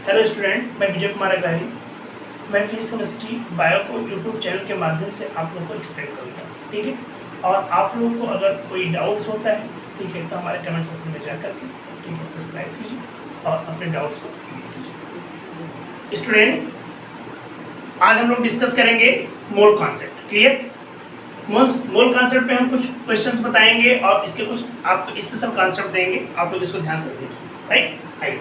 Hello student, मैं विजय कुमार अग्रवाल। मैं physics chemistry bio को यूट्यूब चैनल के माध्यम से आप लोगों को एक्सप्लेन करूँगा, ठीक है। और आप लोगों को अगर कोई डाउट्स होता है, ठीक है, तो हमारे कमेंट सेक्शन में जाकर के, ठीक है, सब्सक्राइब कीजिए और अपने डाउट्स को क्लियर कीजिए। स्टूडेंट, आज हम लोग डिस्कस करेंगे mole concept. Clear? Mole concept पे हम कुछ क्वेश्चंस बताएंगे और इसके कुछ आपको स्पेशल कॉन्सेप्ट देंगे। आप लोग इसको ध्यान से देखिए, राइट।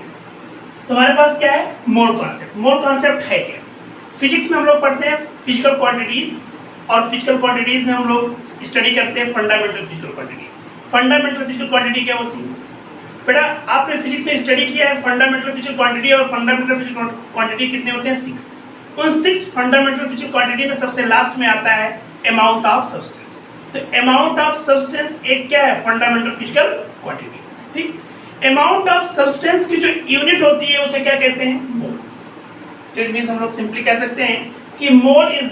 तुम्हारे पास क्या है? Mole concept. मोल कॉन्सेप्ट है क्या? फिजिक्स में हम लोग पढ़ते हैं फिजिकल क्वांटिटीज, और फिजिकल क्वांटिटीज में हम लोग स्टडी करते हैं fundamental physical quantity. Fundamental physical quantity क्या होती है? बेटा, आपने फिजिक्स में स्टडी किया है फंडामेंटल फिजिकल क्वांटिटी, और फंडामेंटल फिजिकल क्वांटिटी कितने होते हैं? 6। उन 6 फंडामेंटल फिजिकल क्वांटिटी में सबसे लास्ट में आता है अमाउंट ऑफ सब्सटेंस। तो अमाउंट ऑफ सब्सटेंस एक क्या है? Fundamental physical quantity. ठीक। अमाउंट ऑफ सब्सटेंस की जो यूनिट होती है उसे क्या कहते हैं? मोल। तो इट मींस हम लोग सिंपली कह सकते हैं कि mole is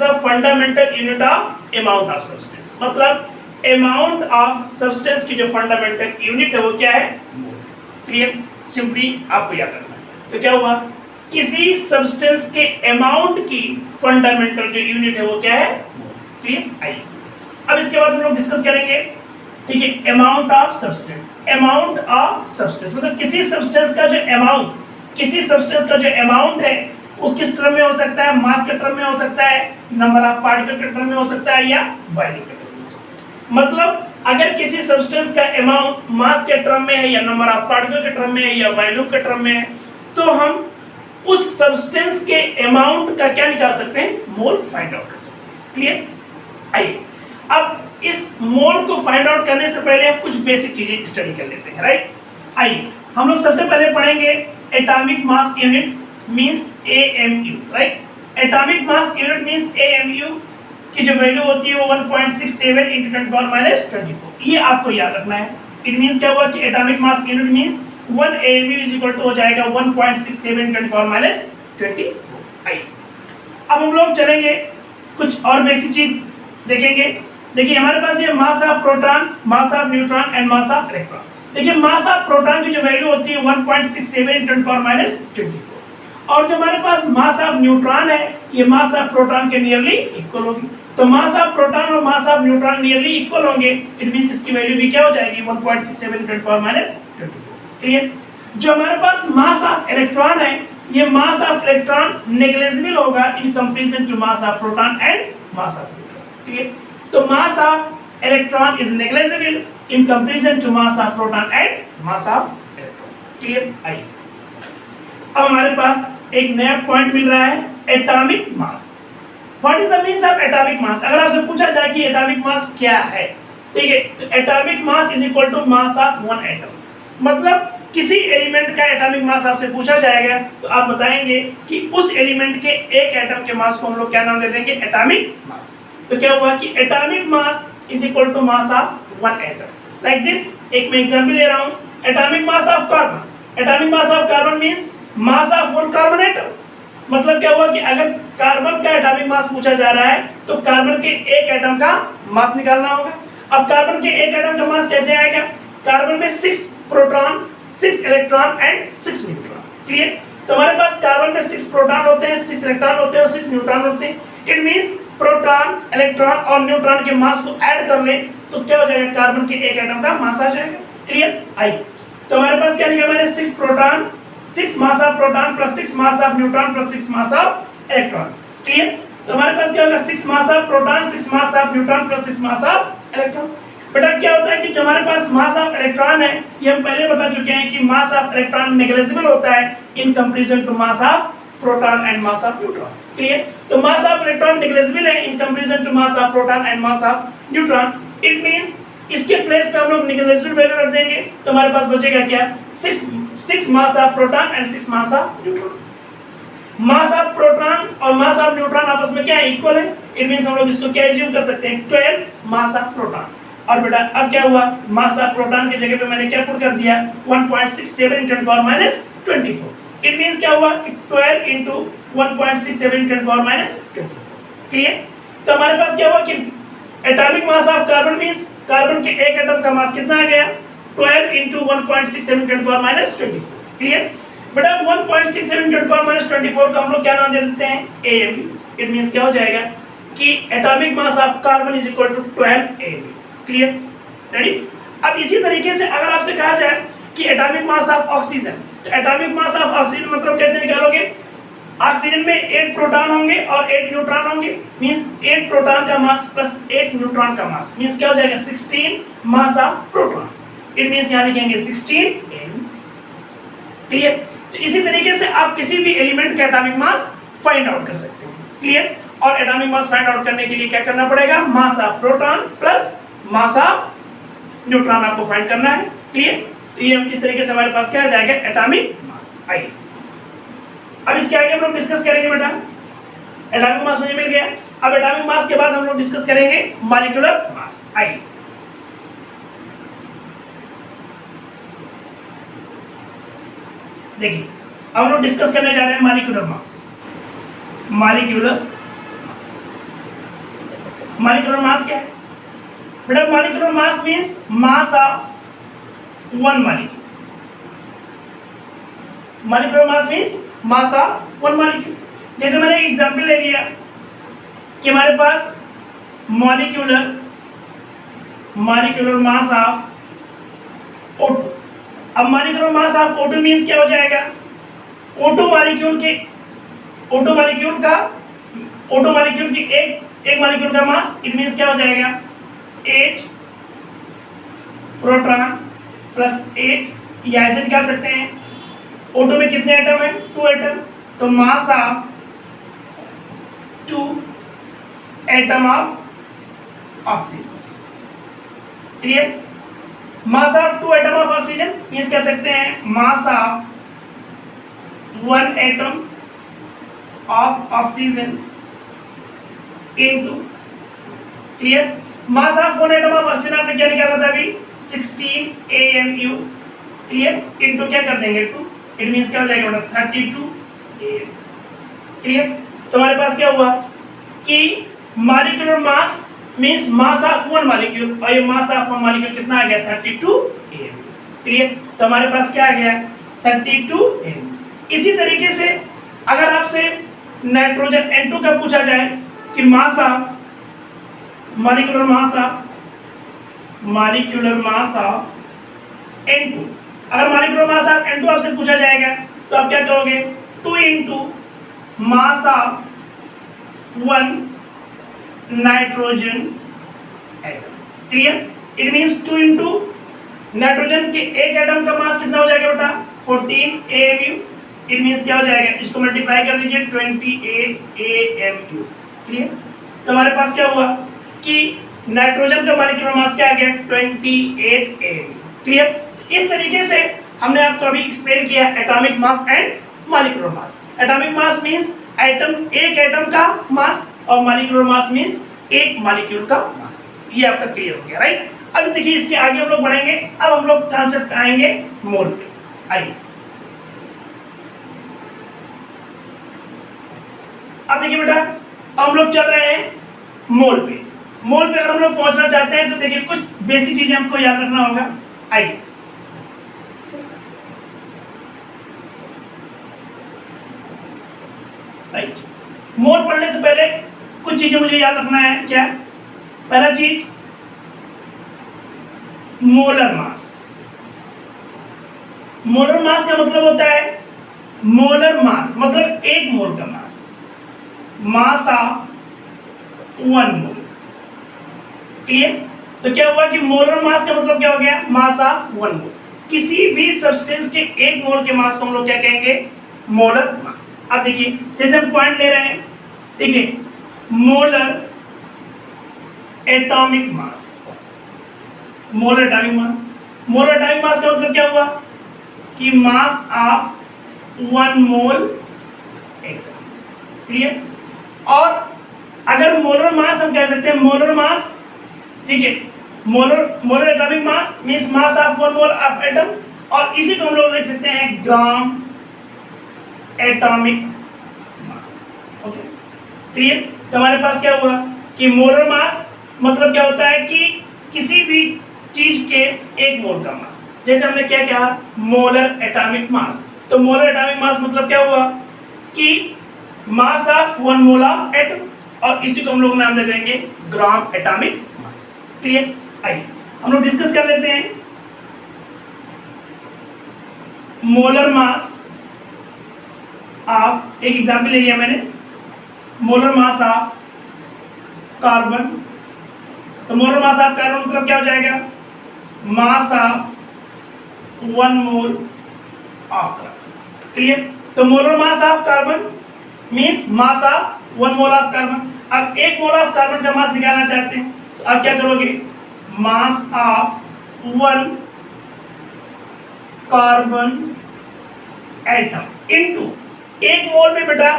the fundamental unit of amount of substance. मतलब अमाउंट ऑफ सब्सटेंस की जो फंडामेंटल यूनिट है वो क्या है? मोल। क्लियर? सिंपली आपको याद रखना है। तो क्या हुआ? किसी सब्सटेंस के अमाउंट की फंडामेंटल जो यूनिट है वो क्या है? मोल। क्लियर? आइए अब इसके बाद हम लोग डिस्कस करेंगे, ठीक है, amount of substance. Amount of substance मतलब किसी सब्सटेंस का जो अमाउंट है वो किस टर्म में हो सकता है? मास के टर्म में हो सकता है, नंबर ऑफ पार्टिकल के टर्म में हो सकता है, या वॉल्यूम के टर्म में हो सकता है। मतलब अगर किसी सब्सटेंस का अमाउंट मास के टर्म में है, या नंबर ऑफ पार्टिकल के टर्म में है, या वॉल्यूम के टर्म में है, तो हम उस सब्सटेंस के अमाउंट का क्या निकाल सकते हैं? मोल फाइंड आउट कर सकते हैं। क्लियर? आइए अब इस मोल को फाइंड आउट करने से पहले हम कुछ बेसिक चीजें स्टडी कर लेते हैं, राइट। आइए हम लोग सबसे पहले पढ़ेंगे atomic mass unit means AMU, right. Atomic mass unit means AMU की जो वैल्यू होती है वो 1.67 × 10⁻²4। ये आपको याद रखना है। इट मींस क्या हुआ कि atomic mass unit means 1 AMU हो जाएगा 1.67 × 10⁻²4। आइए अब हम लोग चलेंगे कुछ और बेसिक चीज देखेंगे। देखिए हमारे पास ये मास of proton, mass of neutron and mass of electron. देखिए मास ऑफ प्रोटॉन की जो वैल्यू होती है 1.67 × 10⁻²4, और जो हमारे पास मास ऑफ न्यूट्रॉन है ये मास ऑफ प्रोटॉन के नियरली इक्वल होगी। तो मास ऑफ प्रोटॉन और मास ऑफ न्यूट्रॉन नियरली इक्वल होंगे, इट मींस इसकी वैल्यू भी क्या हो जाएगी? 1.67 × 10⁻²4। क्लियर? जो हमारे पास मास ऑफ इलेक्ट्रॉन है ये मास ऑफ इलेक्ट्रॉन नेग्लिजिबल होगा in comparison to mass of proton and mass of neutron. Clear? तो mass of electron is negligible in comparison to mass of proton and mass of electron. Clear? आइए अब हमारे पास एक नया point मिल रहा है, atomic mass. What is the means of atomic mass? अगर आपसे पूछा जाए कि एटॉमिक मास क्या है, ठीक है, तो atomic mass is equal to mass of one atom. मतलब किसी एलिमेंट का एटॉमिक मास आपसे पूछा जाएगा तो आप बताएंगे कि उस एलिमेंट के एक एटम के मास को हम लोग क्या नाम दे देंगे? Atomic mass. तो क्या हुआ कि atomic mass is equal to mass of one atom. Like this, एक मैं एग्जांपल ले रहा हूं, atomic mass of carbon. Atomic mass of carbon means mass of one carbon atom. मतलब क्या हुआ कि अगर कार्बन का एटॉमिक मास पूछा जा रहा है तो कार्बन के एक एटम का मास निकालना होगा। अब कार्बन के एक एटम का मास कैसे आएगा? कार्बन में 6 proton, 6 electron and 6 neutron. Clear? तो हमारे पास कार्बन में 6 प्रोटॉन होते हैं, 6 इलेक्ट्रॉन होते हैं और 6 न्यूट्रॉन होते हैं। इट मींस प्रोटॉन, इलेक्ट्रॉन और न्यूट्रॉन के मास को ऐड कर ले तो क्या हो जाएगा? कार्बन के एक एटम का मास आ जाएगा। क्लियर? आइए तो हमारे पास क्या लिखा मैंने? 6 proton, 6 mass of proton plus 6 mass of neutron plus 6 mass of electron. Clear? तो हमारे पास क्या होगा? 6 मास of proton, 6 mass of neutron plus 6 mass of electron. बेटा क्या होता है कि जो हमारे पास मास ऑफ इलेक्ट्रॉन है ये हम पहले बता चुके हैं कि मास ऑफ इलेक्ट्रॉन नेग्लिजिबल होता है in comparison to mass of proton and mass of neutron. Clear? तो मास ऑफ इलेक्ट्रॉन नेग्लिजिबल है in comparison to mass of proton and mass of neutron. It means इसके प्लेस पे हम लोग negligible value रख देंगे तो हमारे पास बचेगा क्या? 6 मास of proton and 6 mass of neutron. Mass of proton और मास ऑफ न्यूट्रॉन आपस में क्या इक्वल है? इट मींस हम लोग इसको क्या अज्यूम कर सकते हैं? 12 मास ऑफ प्रोटॉन। और बेटा अब क्या हुआ? मास ऑफ प्रोटॉन की जगह पे मैंने क्या पुट कर दिया? 1.67 × 10⁻²4। इट मींस क्या हुआ कि 12 × 1.67 × 10⁻²4। क्लियर? तो हमारे पास क्या हुआ कि atomic mass of carbon means carbon के एक एटम का मास कितना आ गया? 12 × 1.67 × 10⁻²4। क्लियर? बेटा 1.67 × 10⁻⁴ को हम लोग क्या नाम दे देते हैं, AMU। इट मींस क्या हो जाएगा कि atomic mass of carbon is equal to 12 AMU। Clear, ready. अब इसी तरीके से अगर आपसे कहा जाए कि एटॉमिक मास ऑफ ऑक्सीजन, तो एटॉमिक मास ऑफ ऑक्सीजन मतलब कैसे निकालोगे, ऑक्सीजन में 8 प्रोटॉन होंगे और 8 न्यूट्रॉन होंगे, मींस 8 प्रोटॉन का मास प्लस 8 न्यूट्रॉन का मास, मींस क्या हो जाएगा 16 मास ऑफ प्रोटॉन। इट मींस यहां लिखेंगे 16 N। क्लियर, तो इसी तरीके से आप किसी भी एलिमेंट का एटॉमिक मास फाइंड आउट कर सकते हैं। क्लियर, और एटॉमिक मास फाइंड आउट करने के लिए क्या करना पड़ेगा, मास of proton plus mass of neutron आपको फाइंड करना है। क्लियर, तो ये इस तरीके से हमारे पास क्या आ जाएगा, एटॉमिक मास। आइए अब इसके आगे हम लोग डिस्कस करेंगे बेटा, एटॉमिक मास मुझे मिल गया। अब एटॉमिक मास के बाद हम लोग डिस्कस करेंगे मॉलिक्यूलर मास। आइए देखिए, अब हम लोग डिस्कस करने जा रहे हैं molecular mass. Molecular mass, molecular mass क्या है बेटा, molecular mass means mass of one molecule. Molecular mass means mass of one molecule. जैसे मैंने एक एग्जांपल ले लिया कि हमारे पास मॉलिक्यूलर मास ऑफ O2। अब molecular mass of O2 means क्या हो जाएगा, O2 मॉलिक्यूल के एक मॉलिक्यूल का मास, इट मींस क्या हो जाएगा 8 प्रोटॉन प्लस 8, या ऐसे निकाल सकते हैं O2 में कितने एटम है, 2 एटम, तो mass of 2 atom of oxygen. Clear, mass of 2 atom of oxygen means कह सकते हैं मास of 1 atom of oxygen into, clear, mass of 1 atom of oxygen आपने क्या निकाला था अभी 16 AMU। क्लियर, इनटू क्या कर देंगे 2, इट मींस क्या हो जाएगा बेटा 32 AMU। क्लियर, तो हमारे पास क्या हुआ कि molecular mass means mass of one molecule, और ये मास ऑफ वन मॉलिक्यूल कितना आ गया 32 AMU। क्लियर, तो हमारे पास क्या आ गया 32 AMU। इसी तरीके से अगर आपसे नाइट्रोजन N2 का पूछा जाए कि mass of molecular mass of N2, अगर मॉलिक्यूलर मास ऑफ N2 आपसे पूछा जाएगा तो आप क्या करोगे 2 into mass of 1 nitrogen atom. Clear, it means 2 into nitrogen के एक एटम का मास कितना हो जाएगा बेटा 14 AMU। इट मींस क्या हो जाएगा, इसको मल्टीप्लाई कर दीजिए 28 AMU। क्लियर, तो हमारे पास क्या हुआ कि नाइट्रोजन का मॉलिक्यूलर मास क्या आ गया 28 AMU। क्लियर, इस तरीके से हमने आपको अभी एक्सप्लेन किया atomic mass and molecular mass. Atomic mass means atom, एक एटम का मास, और मॉलिक्यूलर मास मींस एक मॉलिक्यूल का मास। ये आपका क्लियर हो गया, राइट। अब देखिए इसके आगे हम लोग बढ़ेंगे। अब हम लोग कॉन्सेप्ट आएंगे मोल पे। आइए अब देखिए बेटा, अब हम लोग चल रहे हैं मोल पे। मोल पे अगर हम लोग पहुंचना चाहते हैं तो देखिए कुछ बेसिक चीजें हमको याद रखना होगा। आइए राइट, मोल पढ़ने से पहले कुछ चीजें मुझे याद रखना है। क्या, पहला चीज मोलर मास। मोलर मास का मतलब होता है, मोलर मास मतलब एक मोल का मास, मास ऑफ 1 मोल। क्लियर, तो क्या हुआ कि मोलर मास का मतलब क्या हो गया, मास ऑफ 1 मोल। किसी भी सब्सटेंस के एक मोल के मास को हम लोग क्या कहेंगे, मोलर मास। अब देखिए जैसे हम पॉइंट ले रहे हैं, ठीक है, मोलर एटॉमिक मास, मोलर एटॉमिक मास। मोलर एटॉमिक मास का मतलब क्या हुआ कि मास ऑफ 1 मोल एटम। क्लियर, और अगर मोलर मास हम कह सकते हैं मोलर मास, ठीक है, molar atomic mass means mass of 1 mole of atom, और इसी को हम लोग लिख सकते हैं ग्राम एटॉमिक मास। ओके, क्लियर, तो हमारे पास क्या हुआ कि मोलर मास मतलब क्या होता है कि किसी भी चीज के एक मोल का मास। जैसे हमने क्या कहा मोलर एटॉमिक मास, तो मोलर एटॉमिक मास मतलब क्या हुआ कि मास ऑफ 1 मोल ऑफ एटम, और इसी को हम लोग नाम दे देंगे ग्राम एटॉमिक मास। क्लियर? आइए हम लोग डिस्कस कर लेते हैं मोलर मास ऑफ, एक एग्जांपल ले लिया मैंने, मोलर मास ऑफ कार्बन। तो मोलर मास ऑफ कार्बन मतलब क्या हो जाएगा, mass of 1 mole of carbon. Clear? तो molar mass of carbon means mass of 1 mole of carbon. अब 1 मोल ऑफ कार्बन का मास निकालना चाहते हैं तो आप क्या करोगे, मास ऑफ 1 कार्बन एटम इनटू 1 मोल में बेटा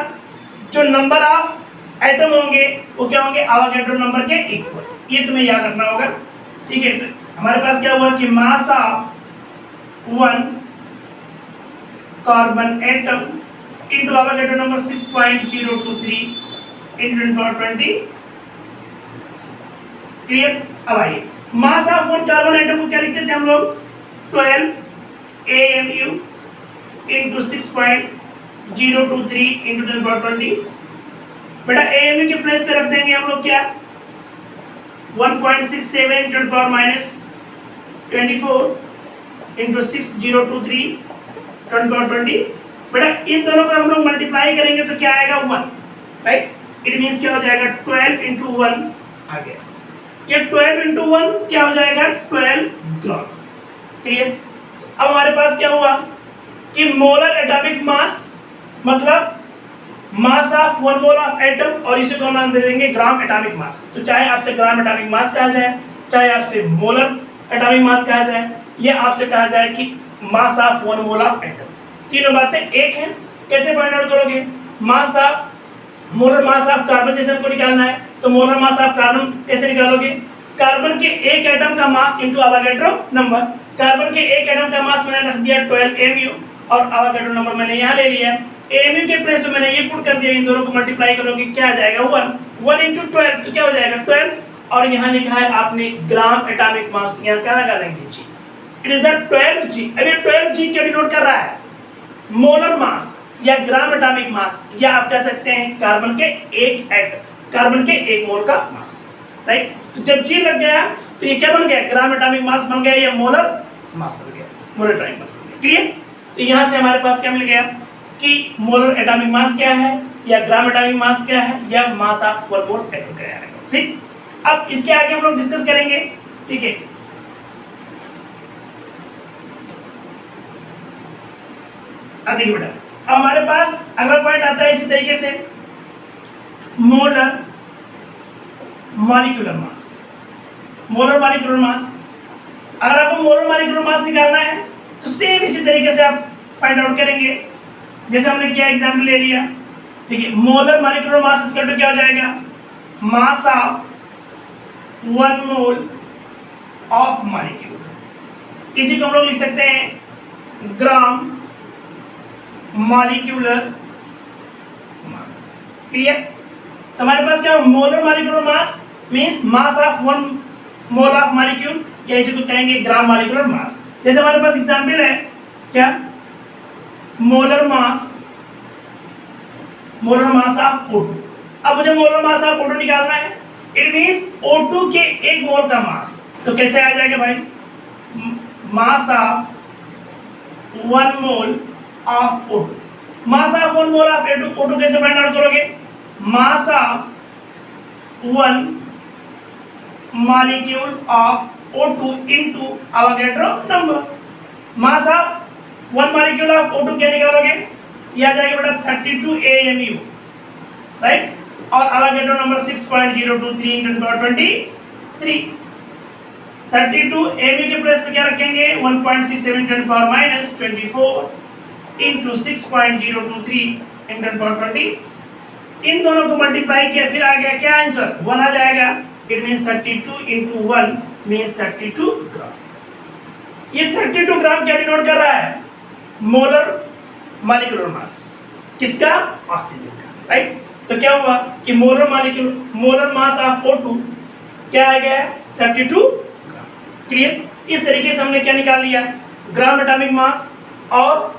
जो नंबर ऑफ एटम होंगे वो क्या होंगे, एवोगैड्रो नंबर के इक्वल। ये तुम्हें याद रखना होगा। ठीक है? तो हमारे पास क्या हुआ कि मास of 1 carbon atom into Avogadro number 6.023 into 1020। Clear? अब आइए मास ऑफ 1 कार्बन एटम को क्या लिखते थे हम लोग, 12 AMU into 6.023 into 1020। बेटा AMU के प्लेस पे रख देंगे हम लोग क्या, 1.67 into 24 into 6023 1020। बेटा इन दोनों को हम लोग मल्टीप्लाई करेंगे तो क्या आएगा, 1। राइट? इट मींस क्या हो जाएगा, 12 into 1 आ गया। ये 12 into 1 क्या हो जाएगा, 12 ग्राम। क्लियर? अब हमारे पास क्या हुआ कि मोलर एटॉमिक मास मतलब मास ऑफ 1 मोल ऑफ एटम, और इसी को नाम दे देंगे ग्राम एटॉमिक मास। तो चाहे आपसे ग्राम एटॉमिक मास कहा जाए, चाहे आपसे मोलर एटॉमिक मास कहा जाए, या आपसे कहा जाए कि मास ऑफ 1 मोल ऑफ एटम, तीनों बातें एक हैं। कैसे फाइंड आउट करोगे, mass of molar mass of carbon जैसे हमको निकालना है तो मोलर मास ऑफ कार्बन कैसे निकालोगे, कार्बन के एक एटम का mass into Avogadro number. Carbon के एक एटम का मास मैंने रख दिया 12 AMU और एवोगैड्रो नंबर मैंने यहाँ ले लिया। AMU के प्लेस पे मैंने ये पुट कर दिया, इन दोनों को मल्टीप्लाई करोगे क्या आ जाएगा, 1 into 12 तो क्या हो जाएगा 12, और यहाँ लिखा है आपने ग्राम एटॉमिक मास, यहाँ क्या लगा देंगे जी, इट इज द 12G। अब ये 12G क्या डिनोट कर रहा है, मोलर मास या ग्राम एटॉमिक मास, या आप कह सकते हैं कार्बन के एक एटम, कार्बन के 1 मोल का मास। राइट? तो जब G लग गया तो ये क्या बन गया, ग्राम एटॉमिक मास बन गया, या मोलर मास बन गया, मोलर एटॉमिक मास बन गया। क्लियर? तो यहाँ से हमारे पास क्या मिल गया कि मोलर एटॉमिक मास क्या है, या ग्राम एटॉमिक मास क्या है, या मास ऑफ 1 मोल एटम क्या है। ठीक? अब इसके आगे हम लोग डिस्कस करेंगे। ठीक है? अब देखिए बेटा, अब हमारे पास अगला पॉइंट आता है इसी तरीके से, मोलर मॉलिक्यूलर मास। मोलर मॉलिक्यूलर मास, अगर आपको मोलर मॉलिक्यूलर मास निकालना है तो सेम इसी तरीके से आप फाइंड आउट करेंगे जैसे हमने क्या एग्जांपल ले लिया। ठीक है? मोलर मॉलिक्यूलर मास इसका तो क्या हो जाएगा, mass of 1 mole of molecule. इसी को हम लोग लिख सकते हैं ग्राम मॉलिक्यूलर मास। क्लियर? तो हमारे पास क्या, molar molecular mass means mass of 1 mole of molecule, या इसी को कहेंगे ग्राम मॉलिक्यूलर मास। जैसे हमारे पास एग्जांपल है क्या, मोलर मास ऑफ O2। अब मुझे मोलर मास ऑफ O2 निकालना है, इट मींस O2 के 1 मोल का मास। तो कैसे आ जाएगा भाई, मास of 1 mole of O2। Mass of 1 mole of O2 कैसे फाइंड आउट करोगे, मास of 1 molecule of O2 into Avogadro number. Mass of 1 molecule of O2 क्या निकालोगे, ये आ जाएगा बेटा 32 AMU। राइट? और एवोगैड्रो नंबर 6.023 into 1023। 32 AMU के प्लेस पे क्या रखेंगे, 1.67 10 power minus 24 into 6.023 into 1020। इन दोनों को मल्टीप्लाई किया, फिर आ गया क्या आंसर, 1 आ जाएगा। इट मींस 32 into 1 मींस 32 ग्राम। ये 32 ग्राम क्या डिनोट कर रहा है, मोलर मॉलिक्यूलर मास, किसका, ऑक्सीजन का। राइट? तो क्या हुआ कि मोलर मास ऑफ O2 क्या आ गया, 32 ग्राम। क्लियर? इस तरीके से हमने क्या निकाल लिया, ग्राम एटॉमिक मास और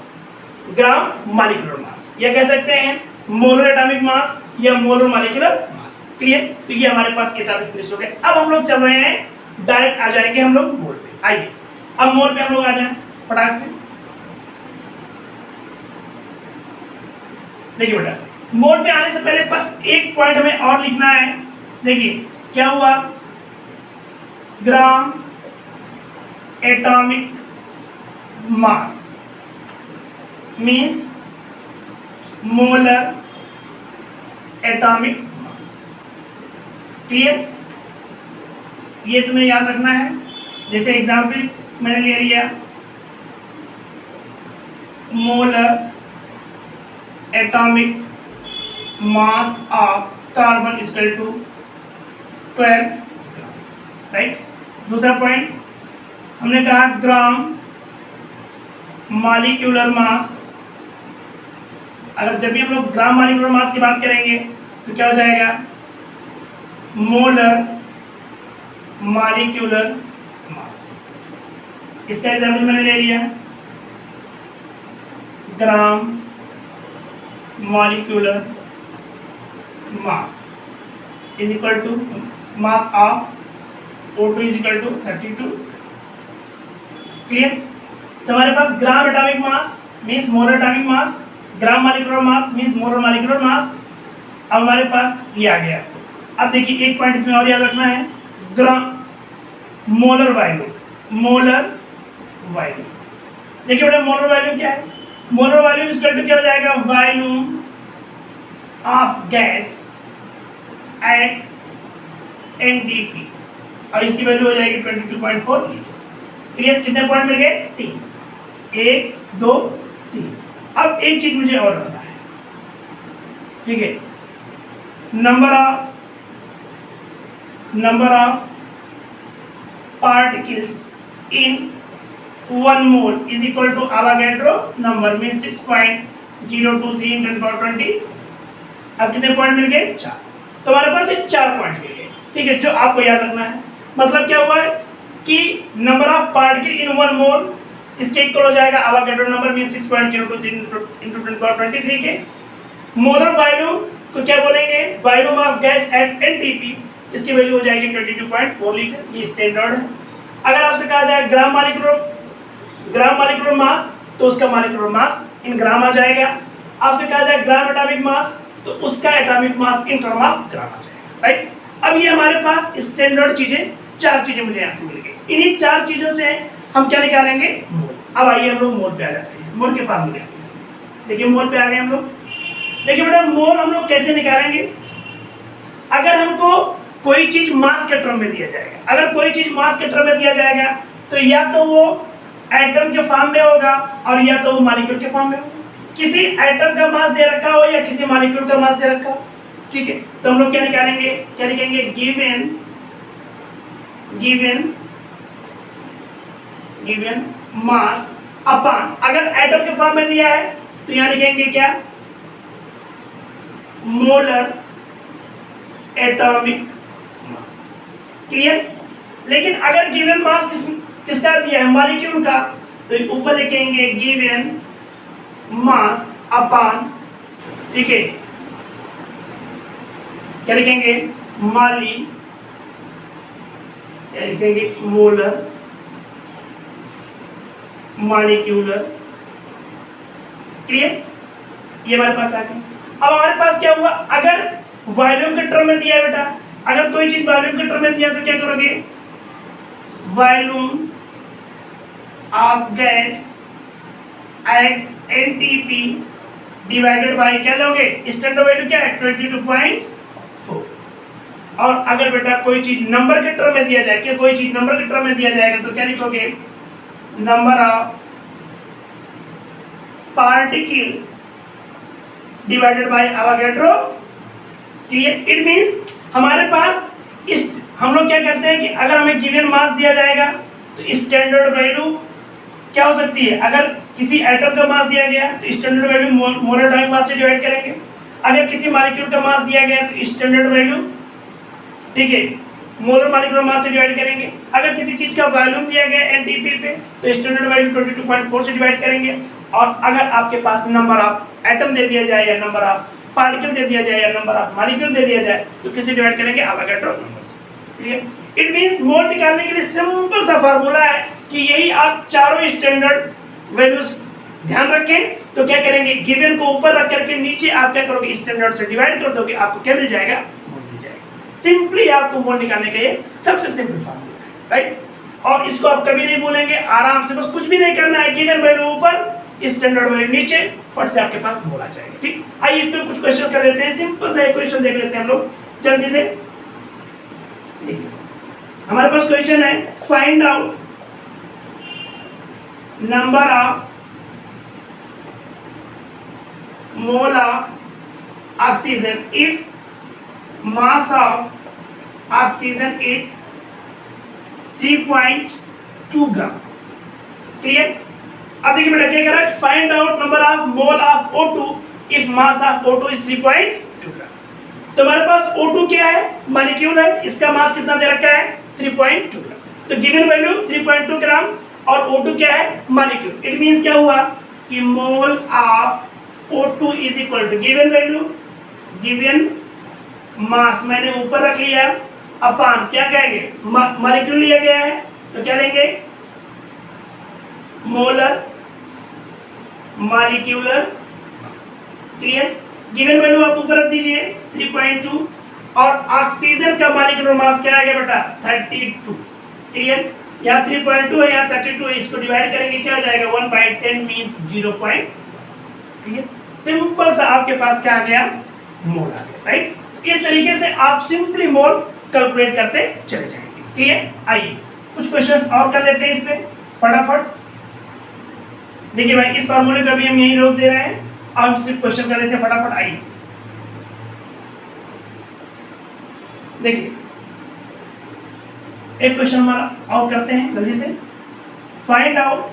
ग्राम मॉलिक्यूलर मास, या कह सकते हैं मोलर एटॉमिक मास या मोलर मॉलिक्यूलर मास। क्लियर? तो ये हमारे पास ये टॉपिक फिनिश हो गया। अब हम लोग चल रहे हैं, डायरेक्ट आ जाएंगे हम लोग मोल पे। आइए अब मोल पे हम लोग आ जाए फटाक से। देखिए बेटा, मोल पे आने से पहले बस एक पॉइंट हमें और लिखना है। देखिए क्या हुआ, ग्राम atomic mass means molar atomic मास। क्लियर? ये तुम्हें याद रखना है। जैसे एग्जाम्पल मैंने ले लिया, molar atomic mass of carbon equal to 12, right. दूसरा पॉइंट हमने कहा ग्राम मॉलिक्यूलर मास। अगर जब भी हम लोग ग्राम मॉलिक्यूलर मास की बात करेंगे तो क्या हो जाएगा, मोलर मॉलिक्यूलर मास। इसका एग्जाम्पल मैंने ले लिया, gram molecular mass is equal to mass of O2 is equal to 32। Clear? तो हमारे पास gram atomic mass means molar atomic mass, gram molecular mass means molar molecular mass. अब हमारे पास ये आ गया। अब देखिए एक पॉइंट इसमें और याद रखना है, ग्राम मोलर वॉल्यूम। मोलर वॉल्यूम देखिए बेटा, मोलर वॉल्यूम क्या है, मोलर वॉल्यूम इक्वल टू क्या हो जाएगा, volume of gas at NDP, और इसकी वैल्यू हो जाएगी 22.4 लीटर। क्लियर? कितने पॉइंट मिल गए, 3, 1 2 3। अब एक चीज मुझे और रखना है, ठीक है, number of particles in 1 mole is equal to Avogadro number में 6.023 × 10⁻20। अब कितने पॉइंट मिल गए, 4। तो हमारे पास ये 4 पॉइंट मिल गए, ठीक है, जो आपको याद रखना है। मतलब क्या हुआ है कि नंबर ऑफ पार्टिकल इन 1 मोल इसके इक्वल हो जाएगा अवोगाड्रो नंबर में 6.023 × 10⁻23 के। मोलर वॉल्यूम को क्या बोलेंगे, volume of gas at NDP, इसकी वैल्यू हो जाएगी 22.4 लीटर। ये स्टैंडर्ड है। अगर आपसे कहा जाए ग्राम मॉलिक्यूलर मास, तो उसका मॉलिक्यूलर मास इन ग्राम आ जाएगा। आपसे कहा जाए ग्राम एटॉमिक मास, तो उसका atomic mass in term of gram आ जाएगा, राइट। अब ये हमारे पास स्टैंडर्ड चीजें, 4 चीजें मुझे यहाँ से मिल गई। इन्हीं 4 चीजों से हम क्या निकालेंगे, मोल। अब आइए हम लोग मोल पे आ जाते हैं, मोल के फार्मूले। देखिए मोल पे आ गए हम लोग। देखिए बेटा, मोल हम लोग कैसे निकालेंगे, अगर हमको कोई चीज मास के टर्म में दिया जाएगा, अगर कोई चीज मास के टर्म में दिया जाएगा तो या तो वो एटम के फॉर्म में होगा और या तो वो मॉलिक्यूल के फॉर्म में होगा। किसी एटम का मास दे रखा हो या किसी मॉलिक्यूल का मास दे रखा हो, ठीक है, तो हम लोग क्या निकालेंगे, क्या लिखेंगे, गिवन मास अपॉन, अगर एटम के फॉर्म में दिया है तो यहाँ लिखेंगे क्या, मोलर एटॉमिक मास। क्लियर? लेकिन अगर गिवन मास किसका दिया है, मॉलिक्यूल का, तो ऊपर लिखेंगे गिवन मास अपॉन, ठीक है, क्या लिखेंगे, क्या लिखेंगे, मोलर मॉलिक्यूलर। क्लियर? ये हमारे पास आ गया। अब हमारे पास क्या हुआ, अगर वॉल्यूम के टर्म में दिया है बेटा, अगर कोई चीज वॉल्यूम के टर्म में दिया तो क्या करोगे, volume of gas at NTP divided by क्या लोगे, स्टैंडर्ड वैल्यू क्या है, 22.4। और अगर बेटा कोई चीज नंबर के टर्म में दिया जाए, क्या कोई चीज नंबर के टर्म में दिया जाएगा तो क्या लिखोगे, number of particle divided by Avogadro. Clear? It means हमारे पास इस, हम लोग क्या करते हैं कि अगर हमें गिवन मास दिया जाएगा तो स्टैंडर्ड वैल्यू क्या हो सकती है, अगर किसी एटम का मास दिया गया तो स्टैंडर्ड वैल्यू मोलर एटॉमिक मास से डिवाइड करेंगे। अगर किसी मॉलिक्यूल का मास दिया गया तो स्टैंडर्ड वैल्यू, ठीक है, मोलर मॉलिक्यूलर मास से डिवाइड करेंगे। अगर किसी चीज का वॉल्यूम दिया गया एनटीपी पे तो स्टैंडर्ड वैल्यू 22.4 से डिवाइड करेंगे। और अगर आपके पास नंबर ऑफ एटम दे दिया जाए या नंबर ऑफ पार्टिकल दे दिया जाए या नंबर ऑफ मॉलिक्यूल दे दिया जाए तो किसे डिवाइड करेंगे? एवोगाड्रो नंबर से। क्लियर? इट मींस मोल निकालने के लिए सिंपल सा फार्मूला है कि यही आप चारों स्टैंडर्ड वैल्यूज ध्यान रखें तो क्या करेंगे, गिवन को ऊपर रख करके नीचे आप क्या करोगे, स्टैंडर्ड से डिवाइड कर दोगे, आपको क्या मिल जाएगा? मोल मिल जाएगा। सिंपली आपको मोल निकालने का ये सबसे सिंपल फार्मूला है, राइट? और इसको आप कभी नहीं भूलेंगे, आराम से बस कुछ भी नहीं करना है, गिवन वैल्यू ऊपर स्टैंडर्ड वैल्यू नीचे, फट से आपके पास मोल आ जाएगा। ठीक, आइए इस पे कुछ क्वेश्चन कर लेते हैं। सिंपल सा एक क्वेश्चन देख लेते हैं हम लोग जल्दी से। देखिए हमारे पास क्वेश्चन है, find out number of mole of oxygen if mass of oxygen is 3.2 gram. Clear? अब देखिए बेटा क्या कह रहा है, find out number of mole of O2 if mass of O2 is 3.2 ग्राम। तो हमारे पास O2 क्या है? मॉलिक्यूल है, इसका मास कितना दे रखा है? 3.2 ग्राम। तो गिवन वैल्यू 3.2 ग्राम और O2 क्या है? मॉलिक्यूल। इट मींस क्या हुआ कि mole of O2 is equal to given value, given mass मैंने ऊपर रख लिया, अपान क्या कहेंगे, मॉलिक्यूल लिया गया है तो क्या लेंगे, मोलर मॉलिक्यूलर मास। क्लियर? गिवन वैल्यू आप ऊपर रख दीजिए 3.2 और ऑक्सीजन का मॉलिक्यूलर मास क्या आ गया बेटा? 32। क्लियर? यहाँ 3.2 है, यहाँ 32 है, इसको डिवाइड करेंगे क्या हो जाएगा? 1/10 मींस 0.5। क्लियर? सिंपल सा आपके पास क्या आ गया? मोल आ गया, राइट? इस तरीके से आप सिंपली मोल कैलकुलेट करते चले जाएंगे। क्लियर? आइए कुछ क्वेश्चंस और कर लेते हैं इस पे फटाफट। देखिए भाई इस फार्मूले को भी हम यही रोक दे रहे हैं, अब हम सिर्फ क्वेश्चन कर लेते हैं फटाफट। आइए देखिए एक क्वेश्चन हमारा और करते हैं जल्दी से। Find out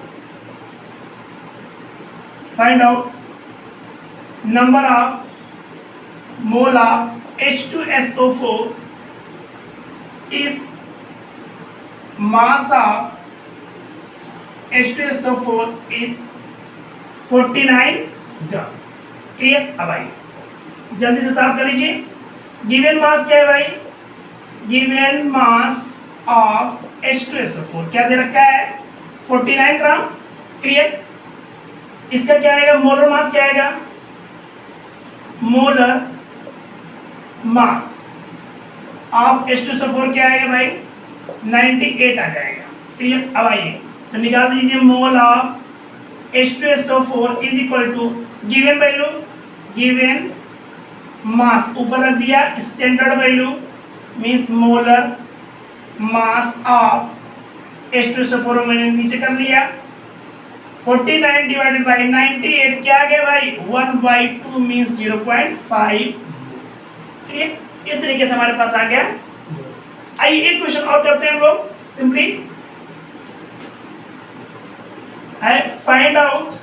number of mole of H2SO4 if mass of H2SO4 is 49 gram. Clear? अब आइए जल्दी से साफ कर लीजिए। गिवन मास क्या है भाई? गिवन मास ऑफ H2SO4 क्या दे रखा है? 49 ग्राम। क्लियर? इसका क्या आएगा? मोलर मास क्या आएगा? मोलर मास ऑफ H2SO4 क्या आएगा भाई? 98 आ जाएगा। क्लियर? अब आइए तो निकाल दीजिए mole of H2SO4 is equal to given value, given mass ऊपर रख दिया, standard value means molar mass of H2SO4 मैंने नीचे कर लिया, 49 डिवाइडेड बाई 98 क्या आ गया भाई? 1/2 मींस 0.5। क्लियर? इस तरीके से हमारे पास आ गया। आइए एक क्वेश्चन और करते हैं हम लोग सिंपली, है find out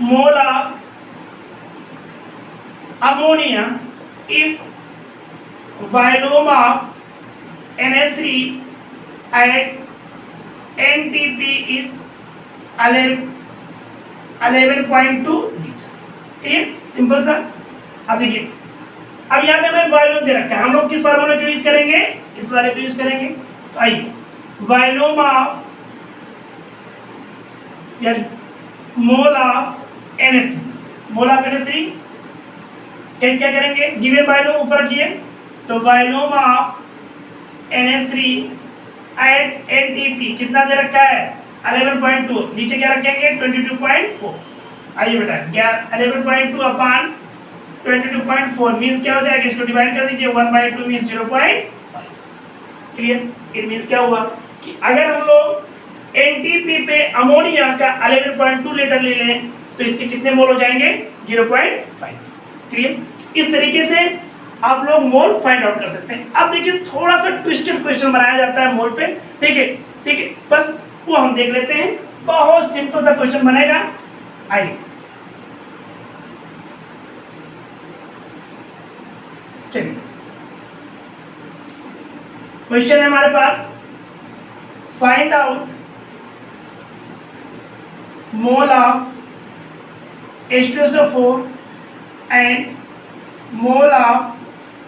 mole of ammonia if volume of NH3 at NTP is 11.2 litre. Clear? Simple सा। अब देखिए अब यहाँ पे हमें वॉल्यूम दे रखा है, हम लोग किस फार्मूले को यूज करेंगे? इस वाले को यूज करेंगे। तो आइए वॉल्यूम ऑफ या mole of NH3, mole of NH3 क्या करेंगे? गिवन वॉल्यूम ऊपर रखिए, तो volume of NH3 at NTP कितना दे रखा है? 11.2, नीचे क्या रखेंगे? 22.4। आइए बेटा 11.2 अपान 22.4 मींस क्या हो जाएगा? इसको डिवाइड कर दीजिए, 1/2 मींस 0.5। क्लियर? इट मींस क्या हुआ कि अगर हम लोग NTP पे अमोनिया का 11.2 लीटर ले लें तो इसके कितने मोल हो जाएंगे? 0.5। क्लियर? इस तरीके से आप लोग मोल फाइंड आउट कर सकते हैं। अब देखिए थोड़ा सा ट्विस्टेड क्वेश्चन बनाया जाता है मोल पे। ठीक है बस वो हम देख लेते हैं, बहुत सिंपल सा क्वेश्चन बनेगा। आइए चलिए क्वेश्चन है हमारे पास, find out mole of H2SO4 and mole of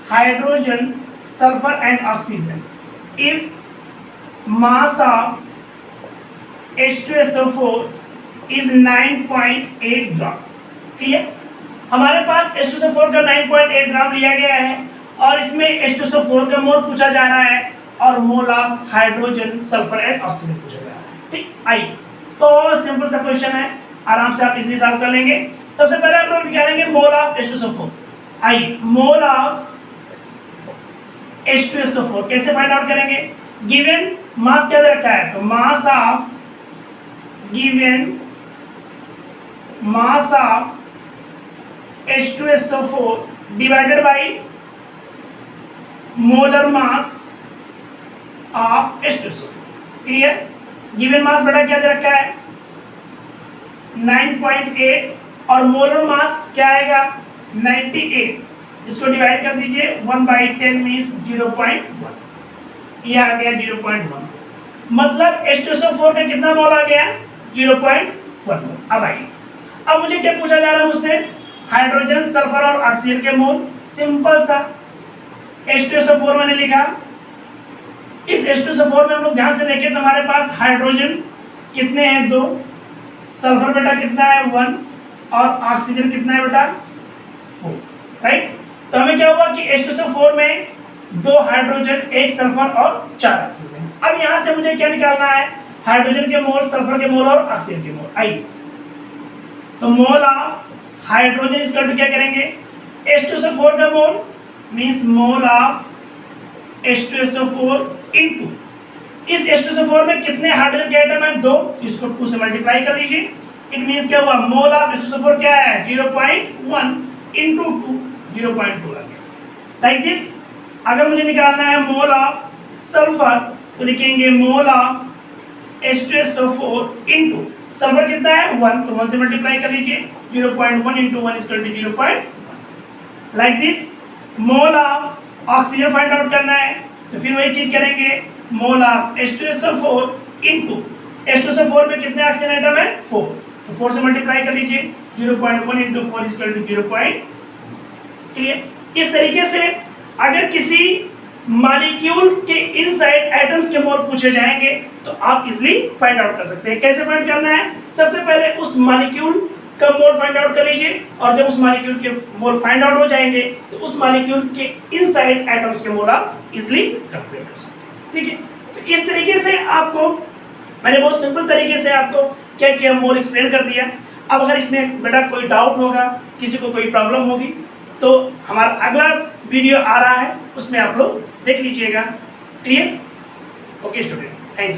hydrogen, sulfur and oxygen if mass of H2SO4 is 9.8 gram. Clear? हमारे पास H2SO4 का 9.8 ग्राम लिया गया है और इसमें H2SO4 का मोल पूछा जा रहा है और मोल of hydrogen, sulphur and oxygen पूछा जा रहा है। ठीक, आइए तो सिंपल सा क्वेश्चन है, आराम से आप इजीली सॉल्व कर लेंगे। सबसे पहले हम लोग निकालेंगे मोल ऑफ H2SO4। आइए, मोल ऑफ H2SO4 कैसे फाइंड आउट करेंगे? गिवन मास क्या दे रखा है, तो mass of given mass of H2SO4 divided by molar mass of H2SO4। Clear? Given mass बड़ा क्या दे रखा है 9.8 और मोलर मास क्या आएगा 98। इसको डिवाइड कर दीजिए 1/10 मींस 0.1, ये आ गया 0.1। मतलब H2SO4 का कितना मोल आ गया 0.1। अब आइए, अब मुझे क्या पूछा जा रहा है मुझसे, हाइड्रोजन, सल्फर और ऑक्सीजन के मोल। सिंपल सा, H2SO4 मैंने लिखा। इस H2SO4 में हम लोग ध्यान से देखें तो हमारे पास हाइड्रोजन कितने हैं 2, सल्फर बेटा कितना है 1 और ऑक्सीजन कितना है बेटा 4, राइट। तो हमें क्या हुआ कि H2SO4 में 2 हाइड्रोजन, 1 सल्फर और 4 ऑक्सीजन। अब यहां से मुझे क्या निकालना है, हाइड्रोजन के मोल, सल्फर के मोल और ऑक्सीजन के मोल। आइए, तो mole of hydrogen equal to क्या करेंगे, H2SO4 का mole means mole of H2SO4 into इस H2SO4 में कितने हाइड्रोजन के आइटम है 2, इसको 2 से मल्टीप्लाई कर लीजिए। इट मींस क्या हुआ, मोल ऑफ H2SO4 क्या है 0.1 इनटू 2, 0.2 आ गया। Like this. अगर मुझे निकालना है मोल ऑफ सल्फर तो लिखेंगे मोल ऑफ H2SO4 इनटू सल्फर कितना है 1, तो 1 से मल्टीप्लाई कर लीजिए, 0.1 into 1 equal to 0.1। Like this. Mole of oxygen find out करना है तो फिर वही चीज करेंगे, मोल ऑफ H2SO4 इनटू H2SO4 में कितने ऑक्सीजन आइटम है 4, तो 4 से मल्टीप्लाई कर लीजिए, 0.1 इनटू 4 इक्वल टू 0. क्लियर? इस तरीके से अगर किसी मॉलिक्यूल के इनसाइड एटम्स के मोल पूछे जाएंगे तो आप इजीली फाइंड आउट कर सकते हैं। कैसे फाइंड करना है, सबसे पहले उस मॉलिक्यूल का मोल फाइंड आउट कर लीजिए और जब उस मॉलिक्यूल के मोल फाइंड आउट हो जाएंगे तो उस मॉलिक्यूल के इनसाइड एटम्स के मोल आप इजीली कैलकुलेट कर सकते हैं। ठीक है, तो इस तरीके से आपको मैंने बहुत सिंपल तरीके से आपको क्या किया, मोल एक्सप्लेन कर दिया। अब अगर इसमें बेटा कोई डाउट होगा, किसी को कोई प्रॉब्लम होगी तो हमारा अगला वीडियो आ रहा है, उसमें आप लोग देख लीजिएगा। Clear? Okay student, thank you.